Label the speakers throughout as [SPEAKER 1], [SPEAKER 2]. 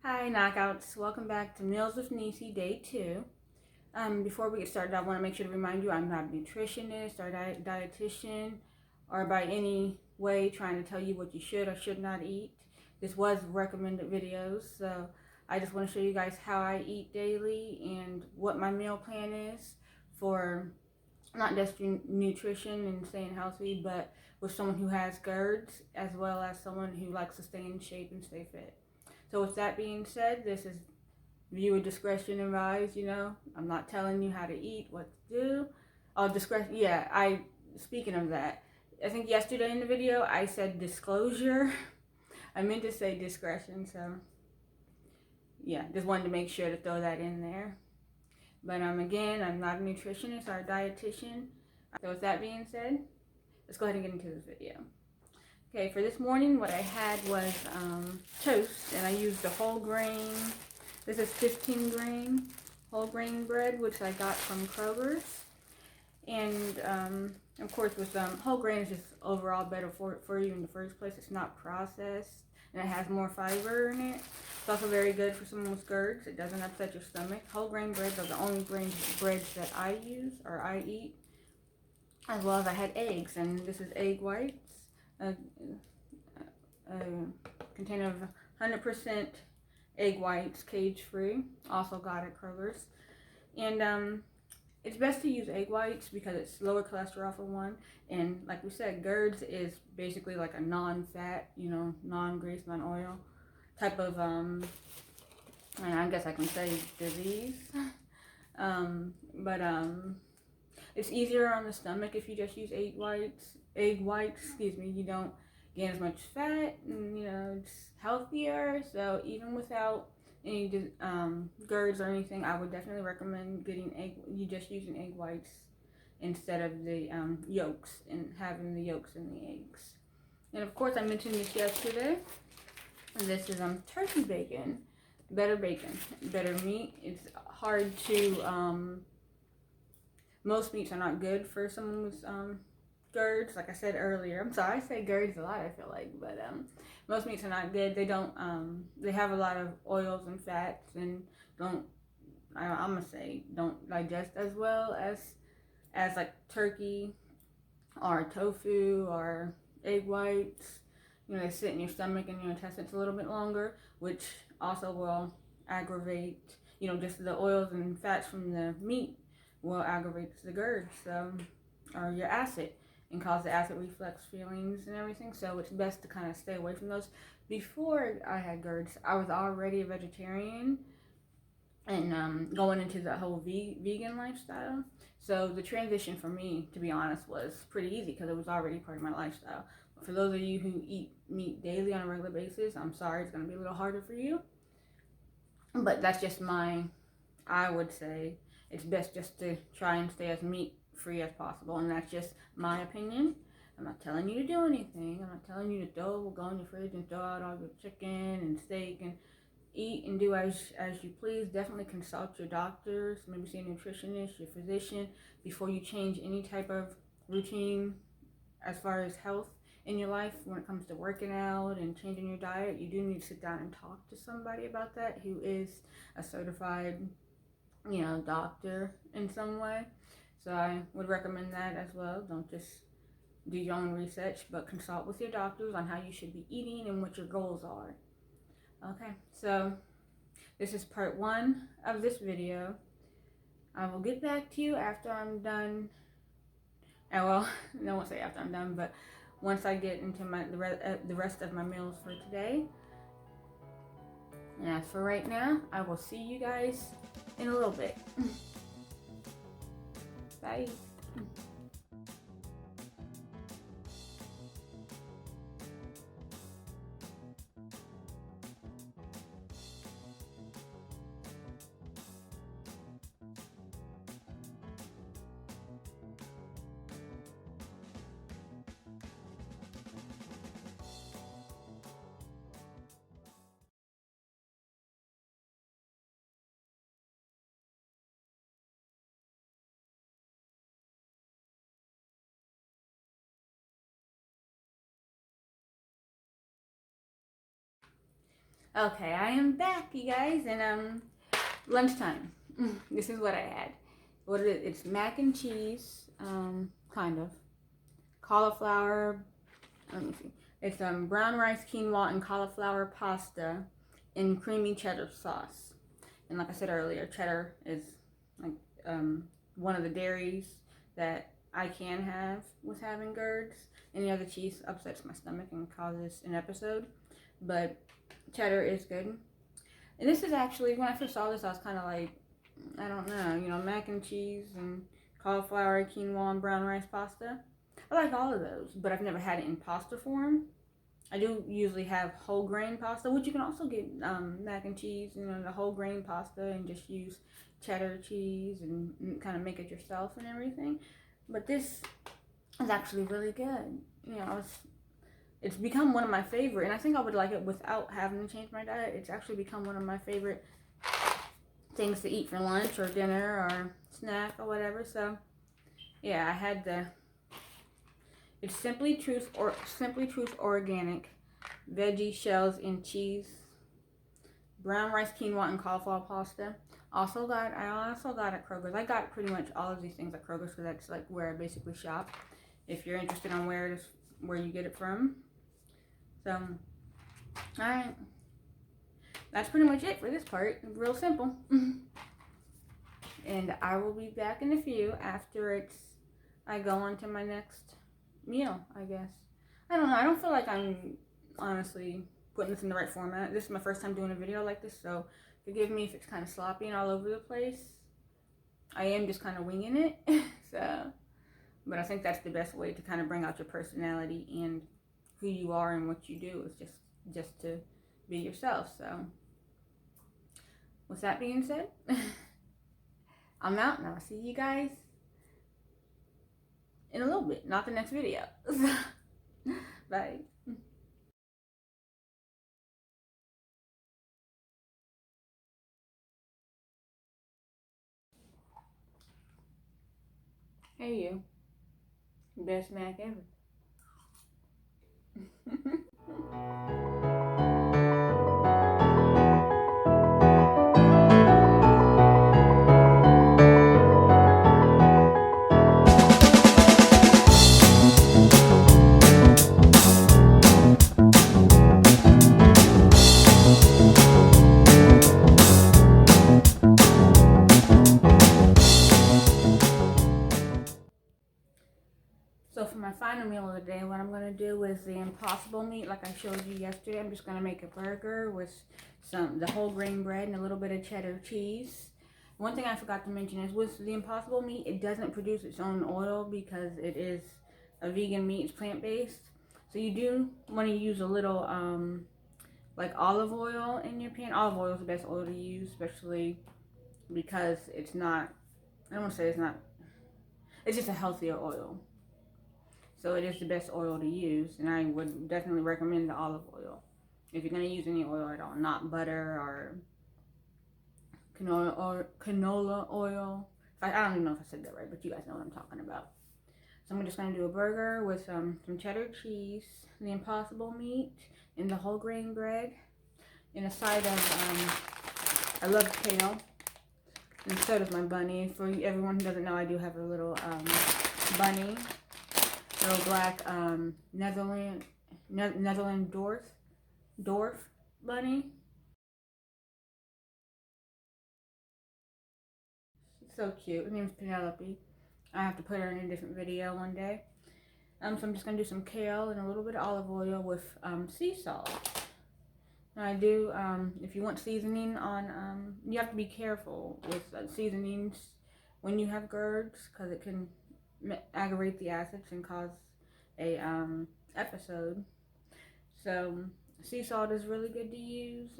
[SPEAKER 1] Hi Knockouts, welcome back to Meals with Niecy Day 2. Before we get started, I want to make sure to remind you I'm not a nutritionist or dietitian or by any way trying to tell you what you should or should not eat. This was recommended videos, so I just want to show you guys how I eat daily and what my meal plan is for not just nutrition and staying healthy, but with someone who has GERDs as well as someone who likes to stay in shape and stay fit. So with that being said, this is viewer discretion advised. I'm not telling you how to eat, what to do. Discretion. Yeah, speaking of that, I think yesterday in the video I said disclosure. I meant to say discretion, so yeah, just wanted to make sure to throw that in there. But again, I'm not a nutritionist or a dietitian. So with that being said, let's go ahead and get into this video. Okay, for this morning, what I had was toast, and I used a whole grain. This is 15 grain whole grain bread, which I got from Kroger's. And of course, with whole grain is just overall better for you in the first place. It's not processed, and it has more fiber in it. It's also very good for someone with GERDs. It doesn't upset your stomach. Whole grain breads are the only breads that I use or I eat. As well as I had eggs, and this is egg whites. A container of 100% egg whites, cage-free. Also got at Kroger's. And it's best to use egg whites because it's lower cholesterol for one. And like we said, GERDs is basically like a non-fat, non-grease, non-oil type of, and I guess I can say disease. But it's easier on the stomach if you just use egg whites, you don't gain as much fat, and it's healthier. So even without any GERDs or anything, I would definitely recommend just using egg whites instead of the yolks, and having the yolks in the eggs. And of course, I mentioned this yesterday. This is turkey bacon, better meat. It's hard to most meats are not good for someone with GERDs. Like I said earlier, I'm sorry, I say GERDs a lot, I feel like, but most meats are not good. They don't they have a lot of oils and fats, and don't digest as well as like turkey or tofu or egg whites. They sit in your stomach and your intestines a little bit longer, which also will aggravate, just the oils and fats from the meat will aggravate the GERD, or your acid, and cause the acid reflux feelings and everything. So it's best to kind of stay away from those. Before I had GERDs, I was already a vegetarian and going into the whole vegan lifestyle. So the transition for me, to be honest, was pretty easy because it was already part of my lifestyle. But for those of you who eat meat daily on a regular basis, I'm sorry, it's going to be a little harder for you. But that's just I would say it's best just to try and stay as meat free as possible, and that's just my opinion. I'm not telling you to do anything. I'm not telling you to go in your fridge and throw out all your chicken and steak and eat and do as you please. Definitely consult your doctors, maybe see a nutritionist, your physician, before you change any type of routine as far as health in your life. When it comes to working out and changing your diet, you do need to sit down and talk to somebody about that who is a certified doctor in some way. So I would recommend that as well. Don't just do your own research, but consult with your doctors on how you should be eating and what your goals are. Okay, so this is part 1 of this video. I will get back to you after I'm done. Well, I won't say after I'm done, but once I get into the rest of my meals for today. And as for right now, I will see you guys in a little bit. Bye. Okay, I am back, you guys, and lunchtime. This is what I had. What is it? It's mac and cheese, kind of. Cauliflower. Let me see. It's brown rice, quinoa, and cauliflower pasta in creamy cheddar sauce. And like I said earlier, cheddar is like one of the dairies that I can have with having GERDs. Any other cheese upsets my stomach and causes an episode, but cheddar is good. And this is actually, when I first saw this, I was kind of like, I don't know, you know, mac and cheese and cauliflower, quinoa, and brown rice pasta. I like all of those, but I've never had it in pasta form. I do usually have whole grain pasta, which you can also get mac and cheese, you know, the whole grain pasta, and just use cheddar cheese and kind of make it yourself and everything. But this is actually really good. You know, it's become one of my favorite, and I think I would like it without having to change my diet. It's actually become one of my favorite things to eat for lunch or dinner or snack or whatever. So yeah, I had the, it's Simply Truth organic veggie shells and cheese, brown rice, quinoa, and cauliflower pasta. I also got at Kroger's. I got pretty much all of these things at Kroger's because that's like where I basically shop. If you're interested on where you get it from. So, all right, that's pretty much it for this part. Real simple. And I will be back in a few after I go on to my next meal, I guess. I don't know. I don't feel like I'm honestly putting this in the right format. This is my first time doing a video like this, so forgive me if it's kind of sloppy and all over the place. I am just kind of winging it. So, but I think that's the best way to kind of bring out your personality and who you are and what you do, is just to be yourself. So, with that being said, I'm out, and I'll see you guys in a little bit, not the next video. Bye. Hey you, best Mac ever. So for my final meal of the day, what I'm going to do is the impossible meat, like I showed you yesterday. I'm just going to make a burger with the whole grain bread and a little bit of cheddar cheese. One thing I forgot to mention is with the impossible meat, it doesn't produce its own oil because it is a vegan meat. It's plant-based. So you do want to use a little like olive oil in your pan. Olive oil is the best oil to use, especially because it's not, I don't want to say it's not, it's just a healthier oil. So it is the best oil to use, and I would definitely recommend the olive oil. If you're going to use any oil at all, not butter or canola oil. I don't even know if I said that right, but you guys know what I'm talking about. So I'm just going to do a burger with some cheddar cheese, the impossible meat, and the whole grain bread, and a side of, I love kale, and so does my bunny. For everyone who doesn't know, I do have a little bunny. Little black Netherland dwarf bunny. She's so cute. Her name's Penelope. I have to put her in a different video one day. So I'm just gonna do some kale and a little bit of olive oil with sea salt. Now I do, if you want seasoning on, you have to be careful with seasonings when you have GERDs, because it can aggravate the acids and cause a episode. So sea salt is really good to use.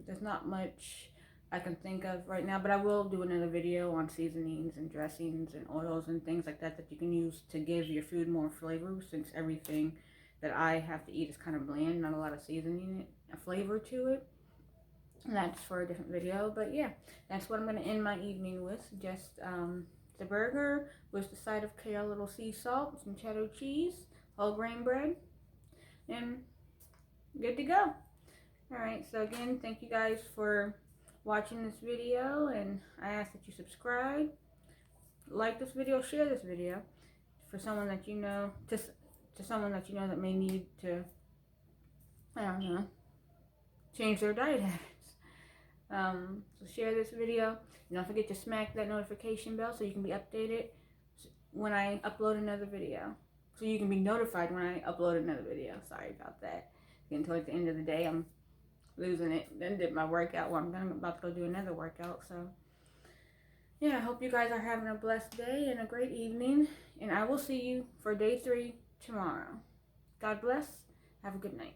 [SPEAKER 1] There's not much I can think of right now, but I will do another video on seasonings and dressings and oils and things like that you can use to give your food more flavor, since everything that I have to eat is kind of bland, not a lot of seasoning flavor to it. And that's for a different video, but yeah, that's what I'm going to end my evening with. Just the burger with the side of kale, little sea salt, some cheddar cheese, whole grain bread, and good to go. Alright, so again, thank you guys for watching this video, and I ask that you subscribe, like this video, share this video for someone that you know, to someone that you know that may need to, I don't know, change their diet habits. So share this video. And don't forget to smack that notification bell so you can be updated when I upload another video. So you can be notified when I upload another video. Sorry about that. Getting towards the end of the day, I'm losing it. Then did my workout. Well, I'm about to go do another workout. So yeah, I hope you guys are having a blessed day and a great evening. And I will see you for day 3 tomorrow. God bless. Have a good night.